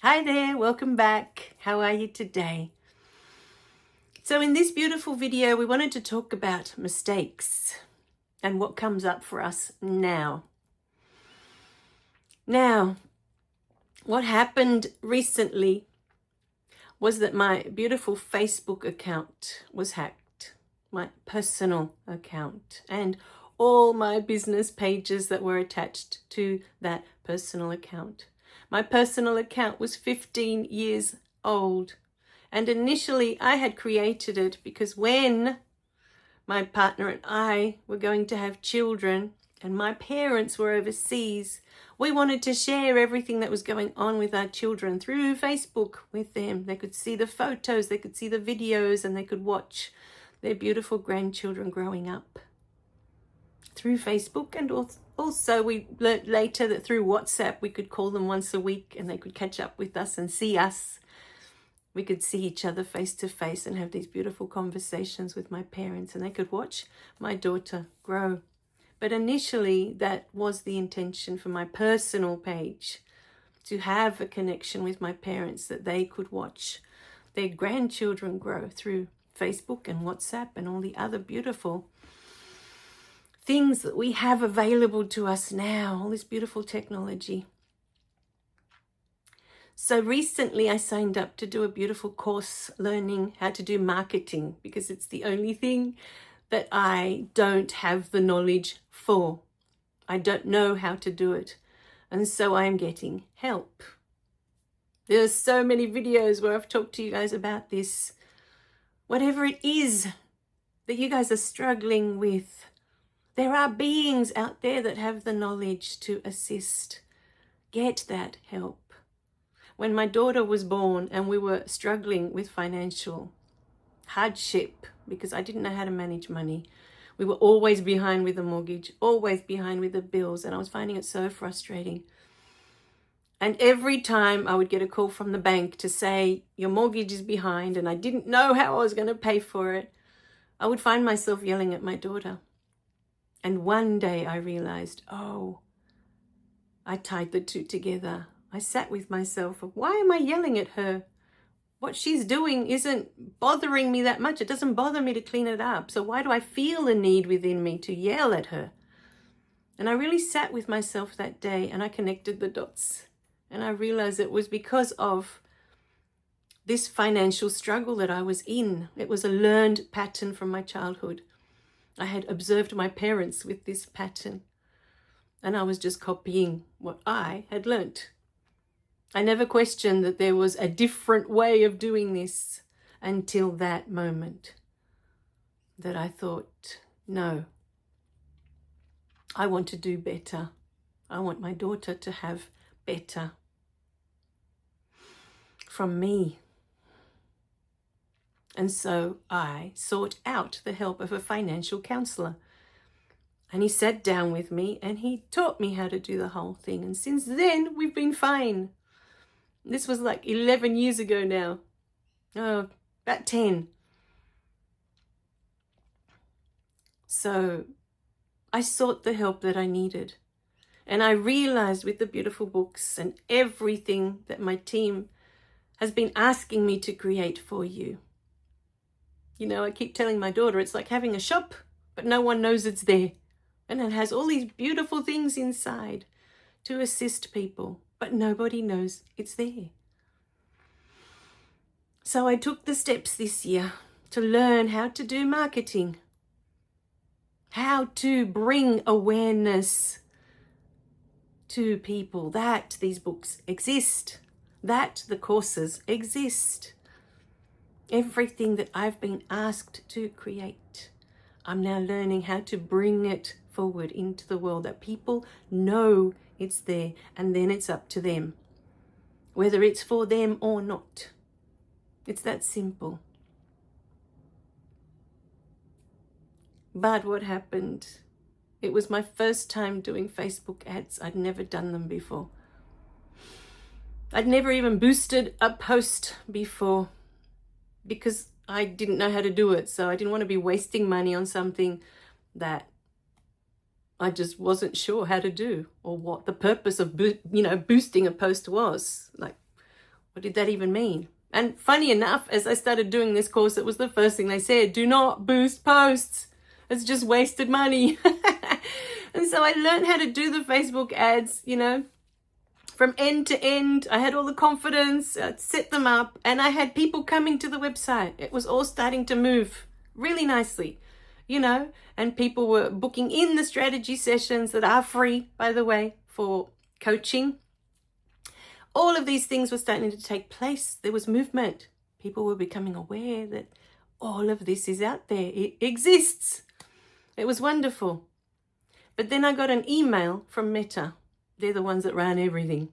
Hi there, welcome back. How are you today? So in this beautiful video, we wanted to talk about mistakes and what comes up for us now. Now, what happened recently was that my beautiful Facebook account was hacked, my personal account, and all my business pages that were attached to that personal account. My personal account was 15 years old, and initially I had created it because when my partner and I were going to have children and my parents were overseas, we wanted to share everything that was going on with our children through Facebook with them. They could see the photos, they could see the videos, and they could watch their beautiful grandchildren growing up through Facebook. And also we learnt later that through WhatsApp we could call them once a week and they could catch up with us and see us. We could see each other face to face and have these beautiful conversations with my parents, and they could watch my daughter grow. But initially that was the intention for my personal page, to have a connection with my parents, that they could watch their grandchildren grow through Facebook and WhatsApp and all the other beautiful things that we have available to us now, all this beautiful technology. So recently I signed up to do a beautiful course learning how to do marketing, because it's the only thing that I don't have the knowledge for. I don't know how to do it. And so I am getting help. There's so many videos where I've talked to you guys about this. Whatever it is that you guys are struggling with, there are beings out there that have the knowledge to assist. Get that help. When my daughter was born and we were struggling with financial hardship because I didn't know how to manage money, we were always behind with the mortgage, always behind with the bills, and I was finding it so frustrating. And every time I would get a call from the bank to say, your mortgage is behind, and I didn't know how I was going to pay for it, I would find myself yelling at my daughter. And one day I realized, I tied the two together. I sat with myself. Why am I yelling at her? What she's doing isn't bothering me that much. It doesn't bother me to clean it up. So why do I feel the need within me to yell at her? And I really sat with myself that day and I connected the dots. And I realized it was because of this financial struggle that I was in. It was a learned pattern from my childhood. I had observed my parents with this pattern, and I was just copying what I had learnt. I never questioned that there was a different way of doing this until that moment that I thought, no, I want to do better. I want my daughter to have better from me. And so I sought out the help of a financial counselor. And he sat down with me and he taught me how to do the whole thing. And since then, we've been fine. This was like 11 years ago now. Oh, about 10. So I sought the help that I needed. And I realized with the beautiful books and everything that my team has been asking me to create for you. You know, I keep telling my daughter, it's like having a shop, but no one knows it's there. And it has all these beautiful things inside to assist people, but nobody knows it's there. So I took the steps this year to learn how to do marketing, how to bring awareness to people that these books exist, that the courses exist. Everything that I've been asked to create, I'm now learning how to bring it forward into the world, that people know it's there, and then it's up to them, whether it's for them or not. It's that simple. But what happened? It was my first time doing Facebook ads. I'd never done them before. I'd never even boosted a post before, because I didn't know how to do it. So I didn't want to be wasting money on something that I just wasn't sure how to do, or what the purpose of boosting a post was. Like, What did that even mean? And funny enough, as I started doing this course, it was the first thing they said: do not boost posts. It's just wasted money. And so I learned how to do the Facebook ads, you know, from end to end. I had all the confidence, I'd set them up, and I had people coming to the website. It was all starting to move really nicely, you know, and people were booking in the strategy sessions that are free, by the way, for coaching. All of these things were starting to take place. There was movement. People were becoming aware that all of this is out there. It exists. It was wonderful. But then I got an email from Meta. They're the ones that ran everything.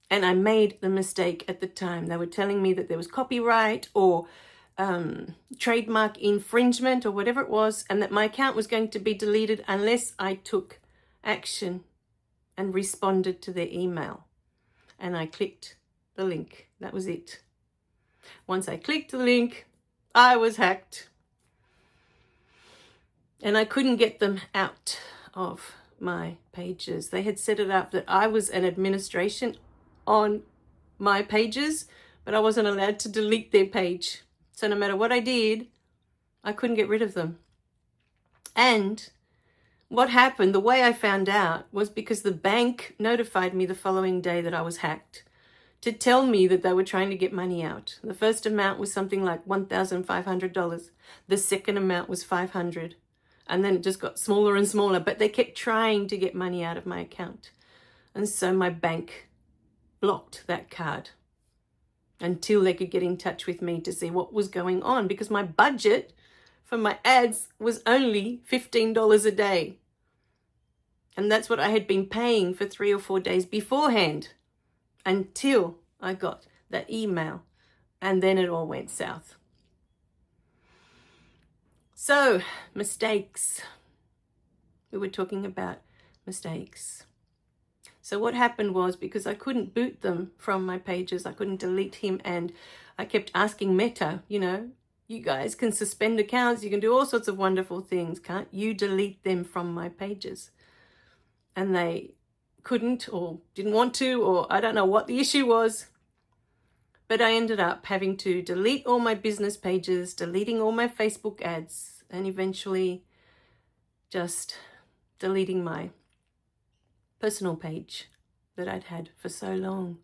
And I made the mistake at the time. They were telling me that there was copyright or trademark infringement or whatever it was, and that my account was going to be deleted unless I took action and responded to their email. And I clicked the link. That was it. Once I clicked the link, I was hacked. And I couldn't get them out of my pages. They had set it up that I was an administration on my pages, but I wasn't allowed to delete their page. So no matter what I did, I couldn't get rid of them. And what happened, the way I found out, was because the bank notified me the following day that I was hacked to tell me that they were trying to get money out. The first amount was something like $1,500. The second amount was $500. And then it just got smaller and smaller, but they kept trying to get money out of my account. And so my bank blocked that card until they could get in touch with me to see what was going on, because my budget for my ads was only $15 a day. And that's what I had been paying for 3 or 4 days beforehand until I got that email. And then it all went south. So, mistakes. We were talking about mistakes. So what happened was, because I couldn't boot them from my pages, I couldn't delete him, and I kept asking Meta, you know, you guys can suspend accounts, you can do all sorts of wonderful things, can't you delete them from my pages? And they couldn't, or didn't want to, or I don't know what the issue was. But I ended up having to delete all my business pages, deleting all my Facebook ads, and eventually just deleting my personal page that I'd had for so long.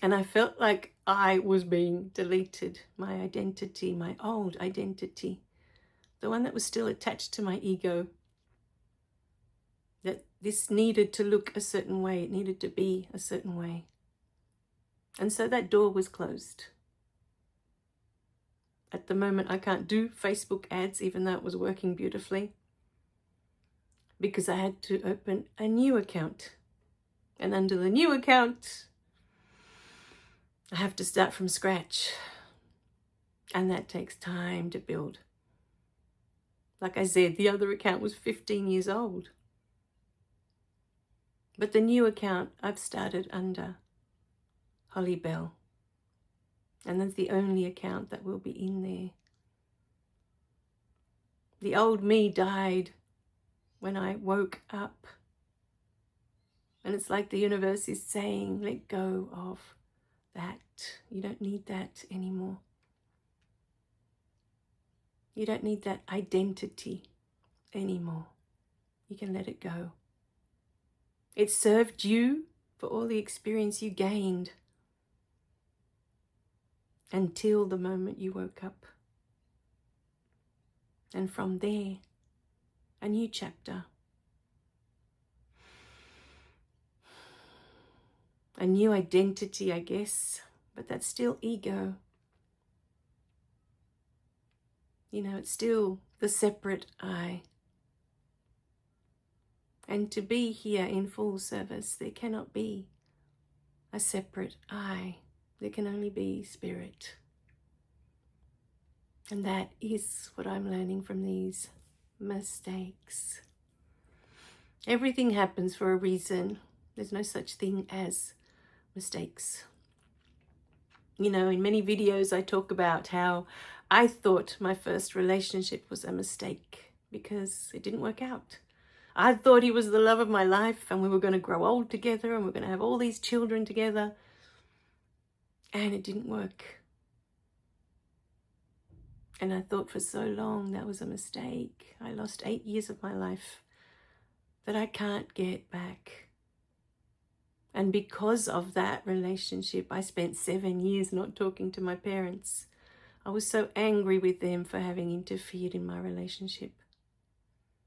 And I felt like I was being deleted, my identity, my old identity, the one that was still attached to my ego, that this needed to look a certain way, it needed to be a certain way. And so that door was closed. At the moment, I can't do Facebook ads, even though it was working beautifully, because I had to open a new account. And under the new account, I have to start from scratch. And that takes time to build. Like I said, the other account was 15 years old. But the new account I've started under Hollie Belle. And that's the only account that will be in there. The old me died when I woke up. And it's like the universe is saying, let go of that. You don't need that anymore. You don't need that identity anymore. You can let it go. It served you for all the experience you gained until the moment you woke up. And from there, a new chapter. A new identity, I guess, but that's still ego. You know, it's still the separate I. And to be here in full service, there cannot be a separate I. There can only be spirit. And that is what I'm learning from these mistakes. Everything happens for a reason. There's no such thing as mistakes. You know, in many videos I talk about how I thought my first relationship was a mistake because it didn't work out. I thought he was the love of my life and we were going to grow old together and we're going to have all these children together. And it didn't work. And I thought for so long that was a mistake. I lost 8 years of my life that I can't get back. And because of that relationship, I spent 7 years not talking to my parents. I was so angry with them for having interfered in my relationship.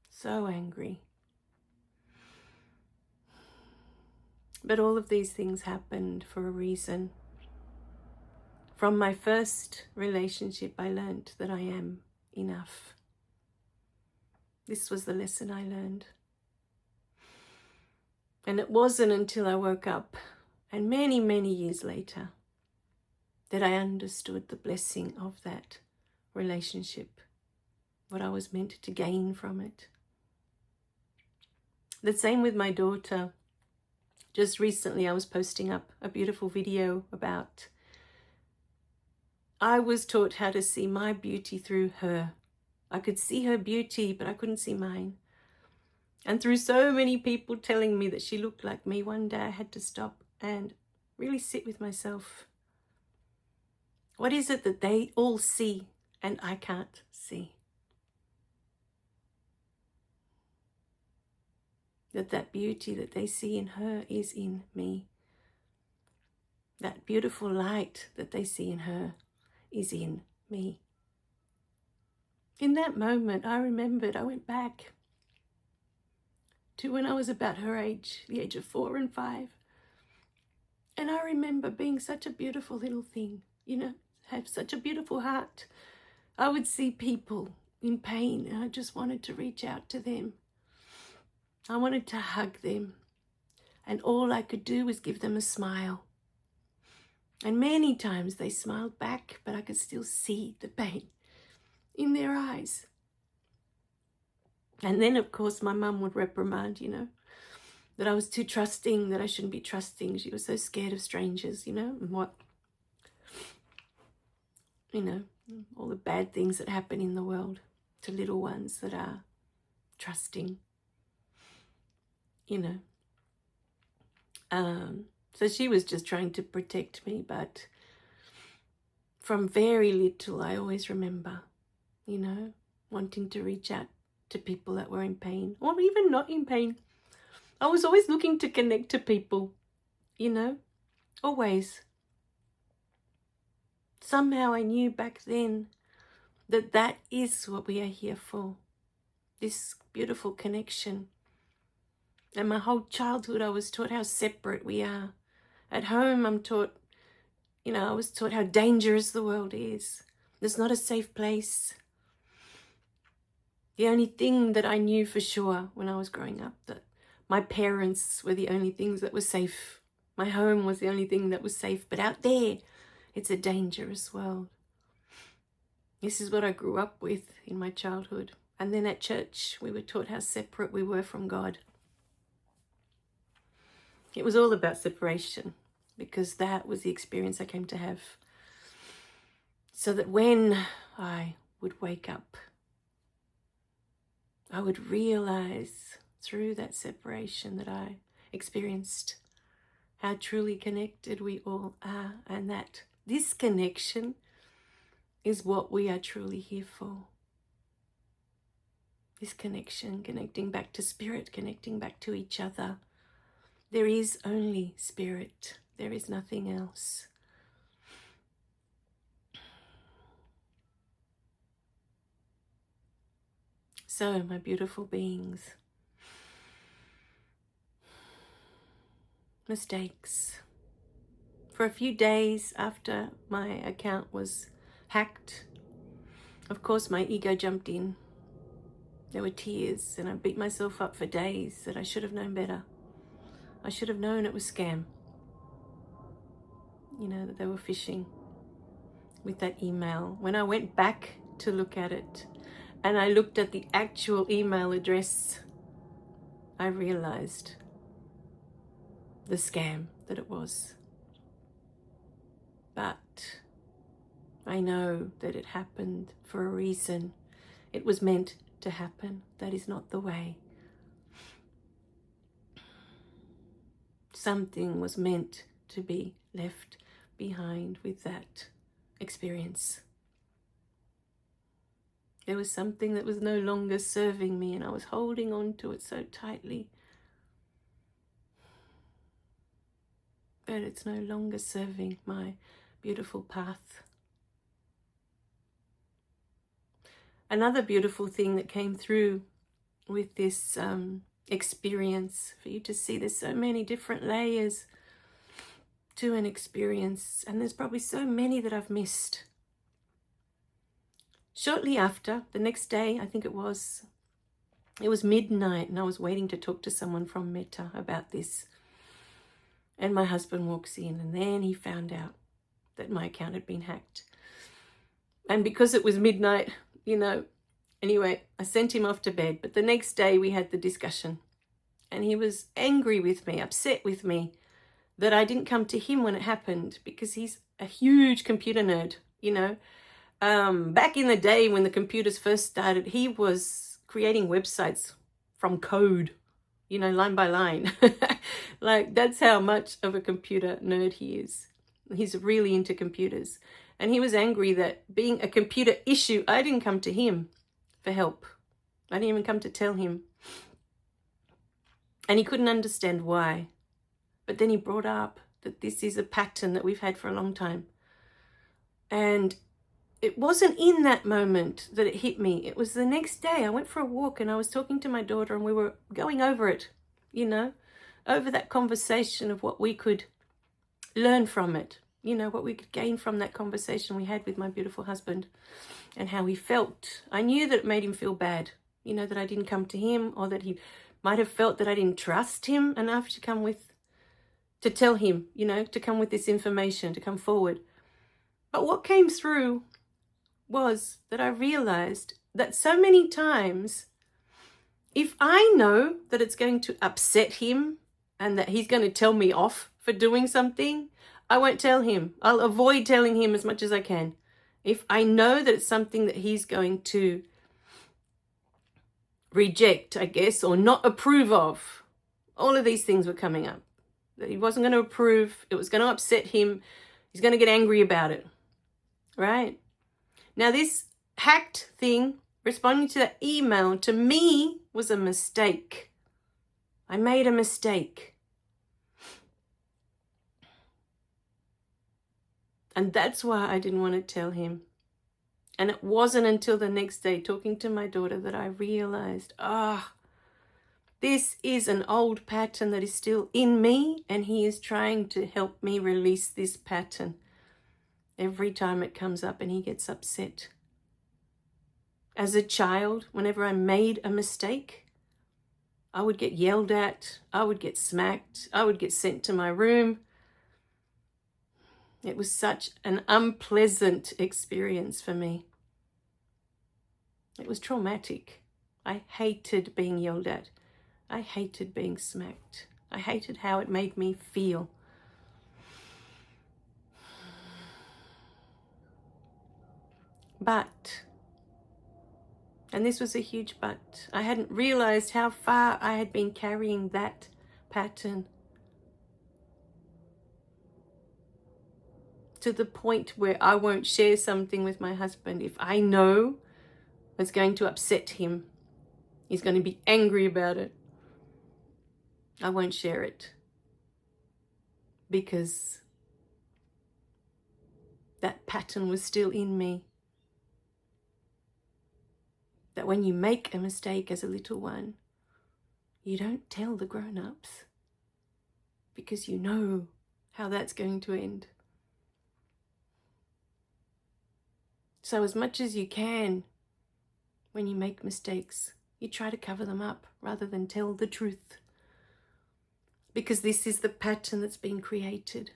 So angry. But all of these things happened for a reason. From my first relationship, I learned that I am enough. This was the lesson I learned. And it wasn't until I woke up, and many, many years later, that I understood the blessing of that relationship, what I was meant to gain from it. The same with my daughter. Just recently I was posting up a beautiful video about I was taught how to see my beauty through her. I could see her beauty, but I couldn't see mine. And through so many people telling me that she looked like me, one day I had to stop and really sit with myself. What is it that they all see and I can't see? That beauty that they see in her is in me. That beautiful light that they see in her is in me. In that moment, I remembered, I went back to when I was about her age, the age of 4 and 5. And I remember being such a beautiful little thing, have such a beautiful heart. I would see people in pain and I just wanted to reach out to them. I wanted to hug them. And all I could do was give them a smile. And many times they smiled back, but I could still see the pain in their eyes. And then, of course, my mum would reprimand, that I was too trusting, that I shouldn't be trusting. She was so scared of strangers, and what, all the bad things that happen in the world to little ones that are trusting, So she was just trying to protect me, but from very little, I always remember, wanting to reach out to people that were in pain or even not in pain. I was always looking to connect to people, always. Somehow I knew back then that is what we are here for, this beautiful connection. And my whole childhood, I was taught how separate we are. At home, I'm taught, I was taught how dangerous the world is. There's not a safe place. The only thing that I knew for sure when I was growing up, that my parents were the only things that were safe. My home was the only thing that was safe. But out there, it's a dangerous world. This is what I grew up with in my childhood. And then at church, we were taught how separate we were from God. It was all about separation, because that was the experience I came to have. So that when I would wake up, I would realize through that separation that I experienced how truly connected we all are, and that this connection is what we are truly here for. This connection, connecting back to spirit, connecting back to each other. There is only spirit. There is nothing else. So, my beautiful beings, mistakes. For a few days after my account was hacked, of course my ego jumped in. There were tears and I beat myself up for days that I should have known better. I should have known it was scam. That they were phishing with that email. When I went back to look at it and I looked at the actual email address, I realized the scam that it was. But I know that it happened for a reason. It was meant to happen. That is not the way. Something was meant to be left behind with that experience. There was something that was no longer serving me, and I was holding on to it so tightly. But it's no longer serving my beautiful path. Another beautiful thing that came through with this experience, for you to see there's so many different layers to an experience, and there's probably so many that I've missed. Shortly after, the next day, I think it was midnight, and I was waiting to talk to someone from Meta about this. And my husband walks in, and then he found out that my account had been hacked. And because it was midnight, anyway, I sent him off to bed. But the next day we had the discussion, and he was angry with me, upset with me that I didn't come to him when it happened, because he's a huge computer nerd, Back in the day when the computers first started, he was creating websites from code, line by line. Like, that's how much of a computer nerd he is. He's really into computers. And he was angry that being a computer issue, I didn't come to him for help. I didn't even come to tell him. And he couldn't understand why. But then he brought up that this is a pattern that we've had for a long time. And it wasn't in that moment that it hit me. It was the next day. I went for a walk and I was talking to my daughter, and we were going over it, over that conversation of what we could learn from it, what we could gain from that conversation we had with my beautiful husband and how he felt. I knew that it made him feel bad, that I didn't come to him, or that he might have felt that I didn't trust him enough to tell him, to come with this information, to come forward. But what came through was that I realized that so many times, if I know that it's going to upset him and that he's going to tell me off for doing something, I won't tell him. I'll avoid telling him as much as I can. If I know that it's something that he's going to reject, I guess, or not approve of, all of these things were coming up. That he wasn't going to approve, it was going to upset him, he's going to get angry about it, right? Now, this hacked thing, responding to that email, to me was a mistake. I made a mistake. And that's why I didn't want to tell him. And it wasn't until the next day, talking to my daughter, that I realized, this is an old pattern that is still in me, and he is trying to help me release this pattern. Every time it comes up and he gets upset. As a child, whenever I made a mistake, I would get yelled at, I would get smacked, I would get sent to my room. It was such an unpleasant experience for me. It was traumatic. I hated being yelled at. I hated being smacked. I hated how it made me feel. But, and this was a huge but, I hadn't realized how far I had been carrying that pattern, to the point where I won't share something with my husband if I know it's going to upset him. He's going to be angry about it. I won't share it, because that pattern was still in me. That when you make a mistake as a little one, you don't tell the grown-ups, because you know how that's going to end. So as much as you can, when you make mistakes, you try to cover them up rather than tell the truth. Because this is the pattern that's been created.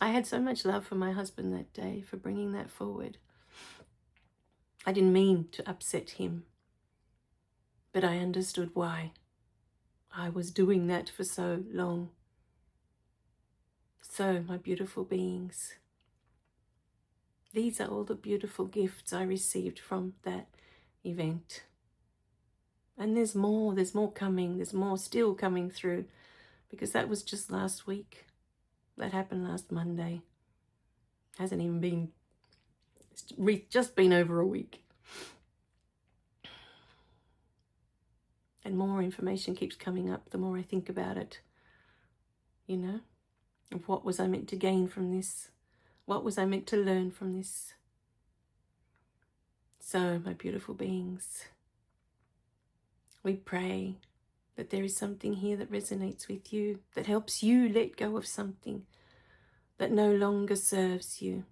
I had so much love for my husband that day for bringing that forward. I didn't mean to upset him, but I understood why I was doing that for so long. So, my beautiful beings, these are all the beautiful gifts I received from that event. And there's more coming, there's more still coming through, because that was just last week. That happened last Monday. Hasn't even been, it's just been over a week. And more information keeps coming up the more I think about it, you know, of what was I meant to gain from this? What was I meant to learn from this? So, my beautiful beings, we pray that there is something here that resonates with you, that helps you let go of something that no longer serves you.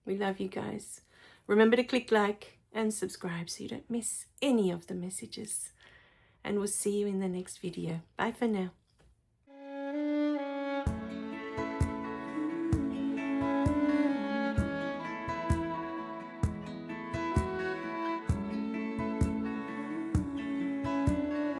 We love you guys. Remember to click like and subscribe so you don't miss any of the messages. And we'll see you in the next video. Bye for now.